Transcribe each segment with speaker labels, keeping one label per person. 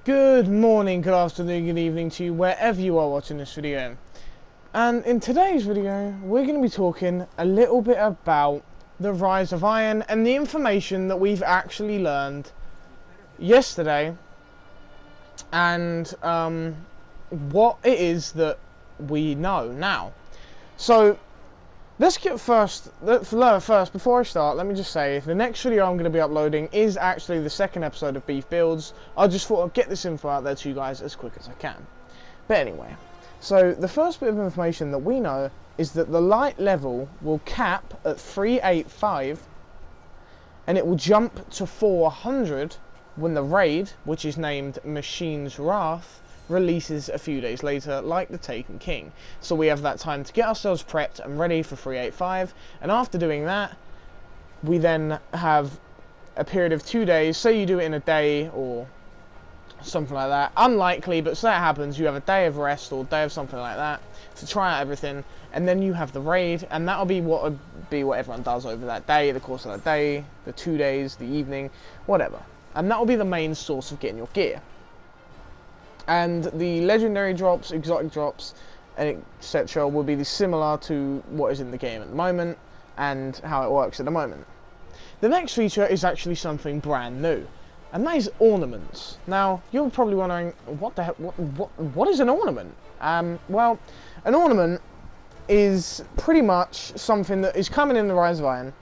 Speaker 1: Good morning, good afternoon, good evening to you, wherever you are watching this video. And in today's video, we're going to be talking a little bit about the rise of iron and the information that we've actually learned yesterday, and what it is that we know now. So let's get first, before I start, let me just say, the next video I'm going to be uploading is actually the second episode of Beef Builds. I just thought I'd get this info out there to you guys as quick as I can. But anyway, so the first bit of information that we know is that the light level will cap at 385, and it will jump to 400 when the raid, which is named Machine's Wrath, releases a few days later, like the Taken King. So we have that time to get ourselves prepped and ready for 385, and after doing that, we then have a period of 2 days. Say you do it in a day or something like that, unlikely, but say it happens, you have a day of rest or a day of something like that to try out everything, and then you have the raid, and that'll be what everyone does over that day, the course of that day, the 2 days, the evening, whatever, and that will be the main source of getting your gear. And the legendary drops, exotic drops, and etc. will be similar to what is in the game at the moment and how it works at the moment. The next feature is actually something brand new, and that is ornaments. Now, you're probably wondering, what the hell? What is an ornament? Well, an ornament is pretty much something that is coming in the Rise of Iron,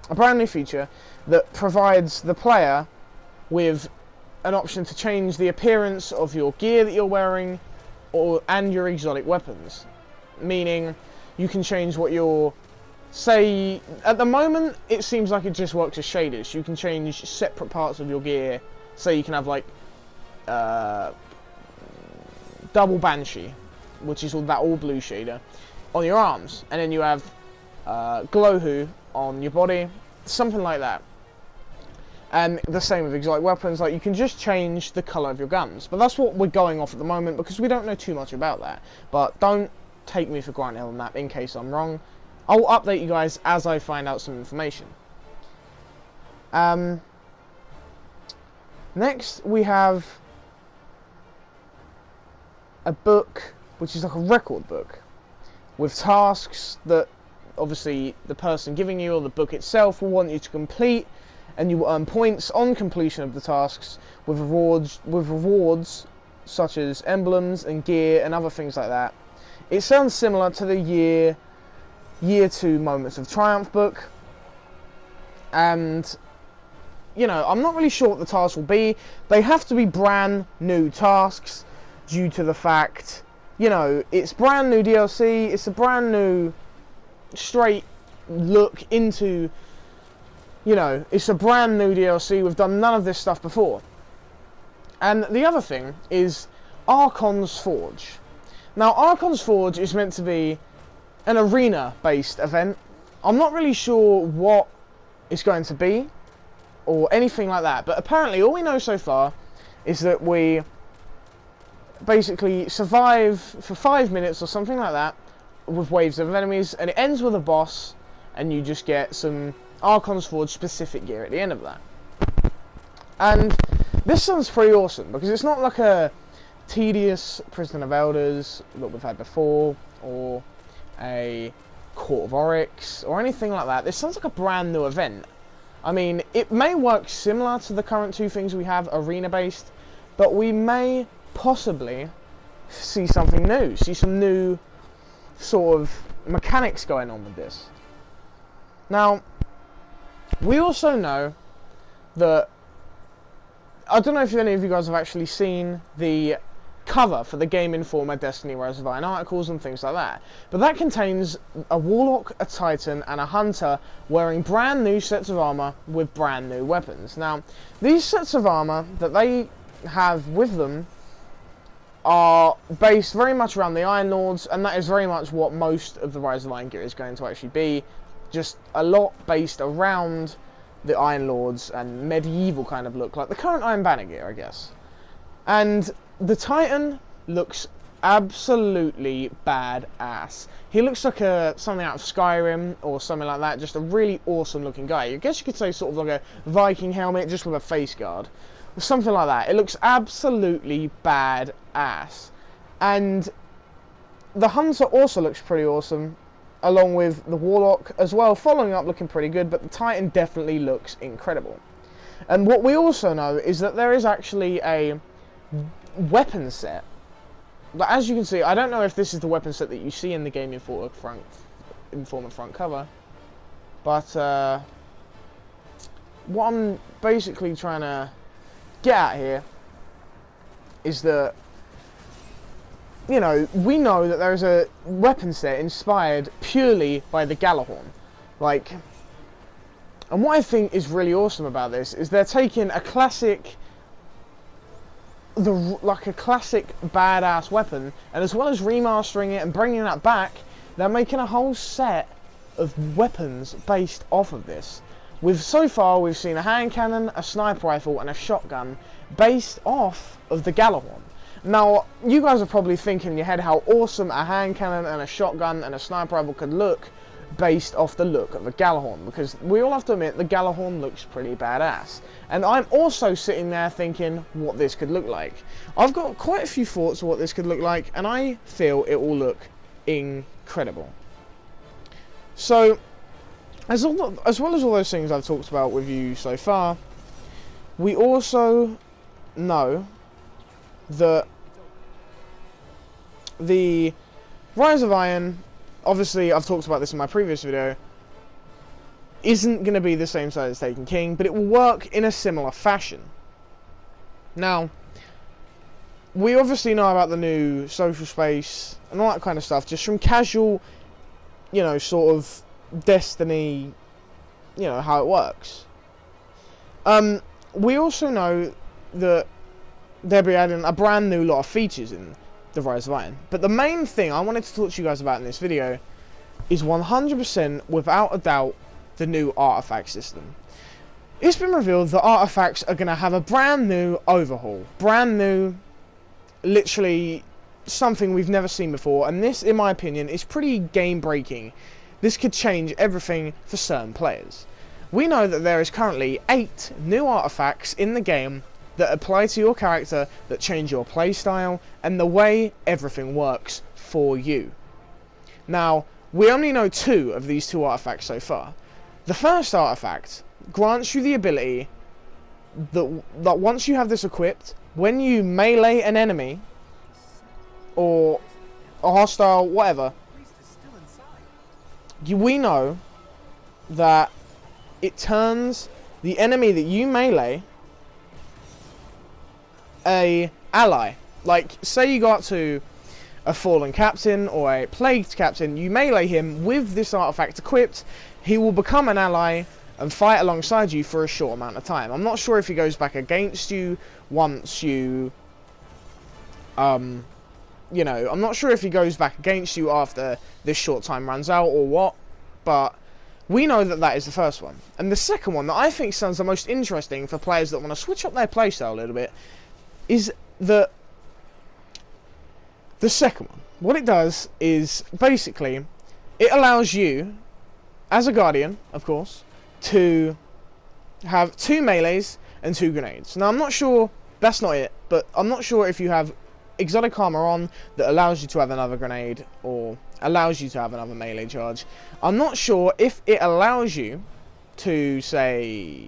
Speaker 1: a brand new feature that provides the player with an option to change the appearance of your gear that you're wearing and your exotic weapons. Meaning, you can change what your... Say, at the moment, it seems like it just works as shaders. You can change separate parts of your gear. Say you can have, like, double Banshee, which is that all-blue shader, on your arms. And then you have Glowhoo on your body, something like that. And the same with exotic weapons, like you can just change the colour of your guns. But that's what we're going off at the moment because we don't know too much about that. But don't take me for granted on that in case I'm wrong. I'll update you guys as I find out some information. Next we have a book, which is like a record book, with tasks that obviously the person giving you or the book itself will want you to complete. And you will earn points on completion of the tasks with rewards such as emblems and gear and other things like that. It sounds similar to the year 2 Moments of Triumph book. And, you know, I'm not really sure what the tasks will be. They have to be brand new tasks due to the fact, you know, it's brand new DLC. It's a brand new straight look into... You know, it's a brand new DLC. We've done none of this stuff before. And the other thing is Archon's Forge. Now, Archon's Forge is meant to be an arena-based event. I'm not really sure what it's going to be or anything like that. But apparently, all we know so far is that we basically survive for 5 minutes or something like that with waves of enemies. And it ends with a boss, and you just get some Archon's Forge specific gear at the end of that. And this sounds pretty awesome because it's not like a tedious Prison of Elders that we've had before, or a Court of Oryx or anything like that. This sounds like a brand new event. I mean, it may work similar to the current two things we have, arena based, but we may possibly see something new, see some new sort of mechanics going on with this. Now, we also know that, I don't know if any of you guys have actually seen the cover for the Game Informer Destiny Rise of Iron articles and things like that, but that contains a Warlock, a Titan and a Hunter wearing brand new sets of armour with brand new weapons. Now, these sets of armour that they have with them are based very much around the Iron Lords, and that is very much what most of the Rise of Iron gear is going to actually be. Just a lot based around the Iron Lords and medieval kind of look, like the current Iron Banner gear, I guess. And the Titan looks absolutely badass. He looks like something out of Skyrim or something like that, just a really awesome looking guy. I guess you could say sort of like a Viking helmet, just with a face guard. something like that. It looks absolutely badass. And the Hunter also looks pretty awesome, along with the Warlock as well, following up looking pretty good, but the Titan definitely looks incredible. And what we also know is that there is actually a weapon set. But as you can see, I don't know if this is the weapon set that you see in the Game Informer front cover, but what I'm basically trying to get at here is that, you know, we know that there's a weapon set inspired purely by the Galahorn. Like, and what I think is really awesome about this is they're taking a classic, like a classic badass weapon, and as well as remastering it and bringing that back, they're making a whole set of weapons based off of this. So far we've seen a hand cannon, a sniper rifle and a shotgun based off of the Galahorn. Now, you guys are probably thinking in your head how awesome a hand cannon and a shotgun and a sniper rifle could look based off the look of a Galahorn, because we all have to admit the Galahorn looks pretty badass. And I'm also sitting there thinking what this could look like. I've got quite a few thoughts of what this could look like, and I feel it will look incredible. So, as well as all those things I've talked about with you so far, we also know that the Rise of Iron, obviously I've talked about this in my previous video, isn't going to be the same size as Taken King, but it will work in a similar fashion. Now, we obviously know about the new social space and all that kind of stuff, just from casual, you know, sort of Destiny, you know, how it works. We also know that they'll be adding a brand new lot of features in the Rise of Iron. But the main thing I wanted to talk to you guys about in this video is 100%, without a doubt, the new Artifact system. It's been revealed that Artifacts are going to have a brand new overhaul. Brand new, literally something we've never seen before. And this, in my opinion, is pretty game-breaking. This could change everything for certain players. We know that there is currently 8 new artifacts in the game that apply to your character, that change your playstyle and the way everything works for you. Now, we only know 2 of these 2 artifacts so far. The first artifact grants you the ability that once you have this equipped, when you melee an enemy or a hostile, whatever, we know that it turns the enemy that you melee a ally. Like, say you go up to a fallen captain or a plagued captain, you melee him with this artifact equipped, he will become an ally and fight alongside you for a short amount of time. I'm not sure if he goes back against you once you, you know, I'm not sure if he goes back against you after this short time runs out or what, but we know that that is the first one. And the second one that I think sounds the most interesting for players that want to switch up their playstyle a little bit is the second one. What it does is, basically, it allows you, as a Guardian, of course, to have 2 melees and 2 grenades. Now, I'm not sure, that's not it, but I'm not sure if you have exotic armor on that allows you to have another grenade or allows you to have another melee charge. I'm not sure if it allows you to, say,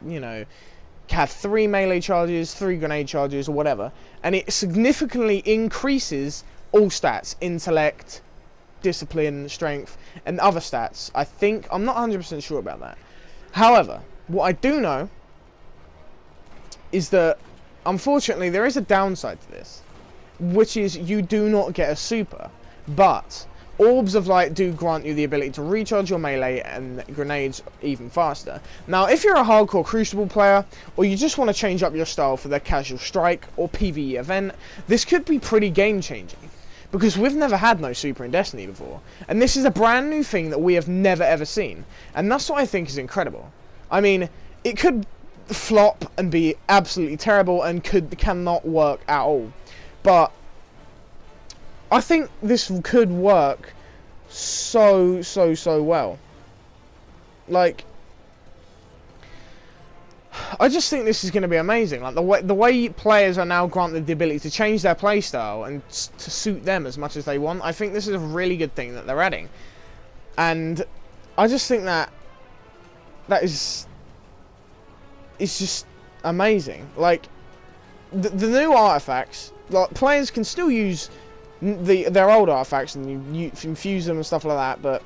Speaker 1: you know, have 3 melee charges, 3 grenade charges or whatever, and it significantly increases all stats: intellect, discipline, strength and other stats. I think, I'm not 100% sure about that. However, what I do know is that unfortunately there is a downside to this, which is you do not get a super, but Orbs of Light do grant you the ability to recharge your melee and grenades even faster. Now, if you're a hardcore Crucible player, or you just want to change up your style for the casual strike or PvE event, this could be pretty game changing, because we've never had no super in Destiny before, and this is a brand new thing that we have never ever seen, and that's what I think is incredible. I mean, it could flop and be absolutely terrible and cannot work at all, but I think this could work so well. Like, I just think this is going to be amazing. Like the way players are now granted the ability to change their playstyle and to suit them as much as they want. I think this is a really good thing that they're adding, and I just think that is just amazing. Like the new artifacts, like players can still use their old artifacts and you infuse them and stuff like that, but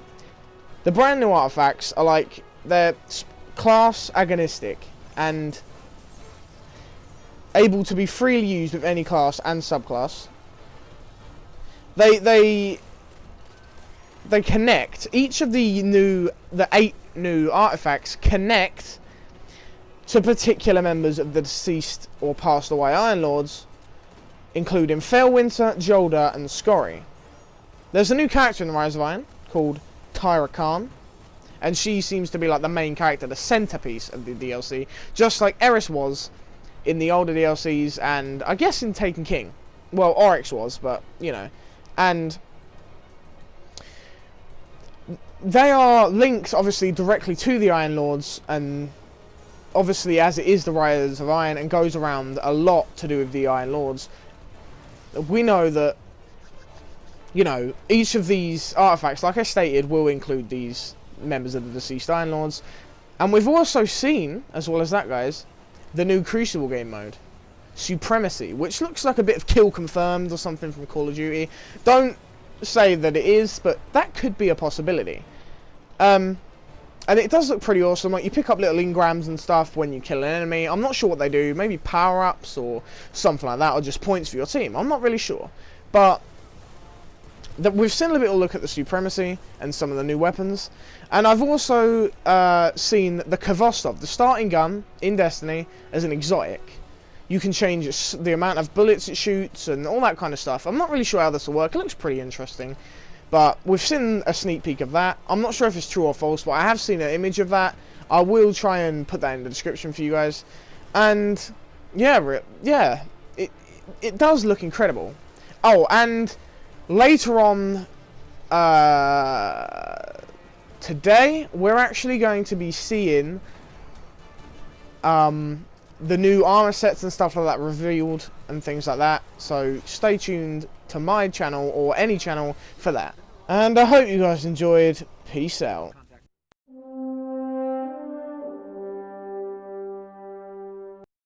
Speaker 1: the brand new artifacts are like they're class agonistic and able to be freely used with any class and subclass. They connect. Each of the 8 new artifacts connect to particular members of the deceased or passed away Iron Lords, including Failwinter, Jolda, and Scorry. There's a new character in the Rise of Iron called Tyra Khan, and she seems to be like the main character, the centerpiece of the DLC, just like Eris was in the older DLCs, and I guess in Taken King. Well, Oryx was, but, you know. And they are linked, obviously, directly to the Iron Lords, and obviously, as it is the Rise of Iron, and goes around a lot to do with the Iron Lords, we know that, you know, each of these artifacts, like I stated, will include these members of the deceased Iron Lords. And we've also seen, as well as that, guys, the new Crucible game mode, Supremacy, which looks like a bit of Kill Confirmed or something from Call of Duty. Don't say that it is, but that could be a possibility. And it does look pretty awesome. Like, you pick up little engrams and stuff when you kill an enemy. I'm not sure what they do. Maybe power-ups or something like that, or just points for your team. I'm not really sure. But we've seen a little look at the Supremacy and some of the new weapons. And I've also seen the Kvostov, the starting gun in Destiny, as an exotic. You can change the amount of bullets it shoots and all that kind of stuff. I'm not really sure how this will work. It looks pretty interesting. But we've seen a sneak peek of that. I'm not sure if it's true or false, but I have seen an image of that. I will try and put that in the description for you guys. And yeah, it does look incredible. Oh, and later on today, we're actually going to be seeing the new armor sets and stuff like that revealed and things like that. So stay tuned to my channel or any channel for that. And I hope you guys enjoyed. Peace out.